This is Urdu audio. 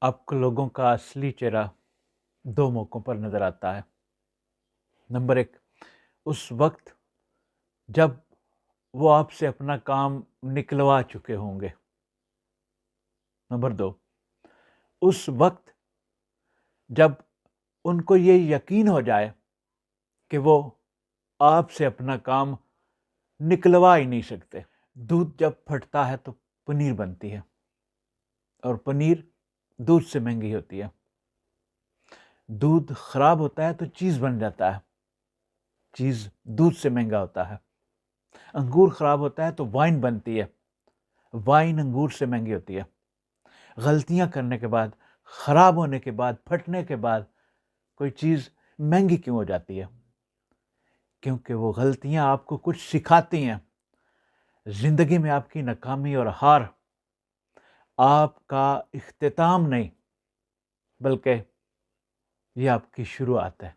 آپ کو لوگوں کا اصلی چہرہ دو موقعوں پر نظر آتا ہے۔ نمبر ایک، اس وقت جب وہ آپ سے اپنا کام نکلوا چکے ہوں گے۔ نمبر دو، اس وقت جب ان کو یہ یقین ہو جائے کہ وہ آپ سے اپنا کام نکلوا ہی نہیں سکتے۔ دودھ جب پھٹتا ہے تو پنیر بنتی ہے، اور پنیر دودھ سے مہنگی ہوتی ہے۔ دودھ خراب ہوتا ہے تو چیز بن جاتا ہے، چیز دودھ سے مہنگا ہوتا ہے۔ انگور خراب ہوتا ہے تو وائن بنتی ہے، وائن انگور سے مہنگی ہوتی ہے۔ غلطیاں کرنے کے بعد، خراب ہونے کے بعد، پھٹنے کے بعد کوئی چیز مہنگی کیوں ہو جاتی ہے؟ کیونکہ وہ غلطیاں آپ کو کچھ سکھاتی ہیں۔ زندگی میں آپ کی ناکامی اور ہار آپ کا اختتام نہیں، بلکہ یہ آپ کی شروعات ہے۔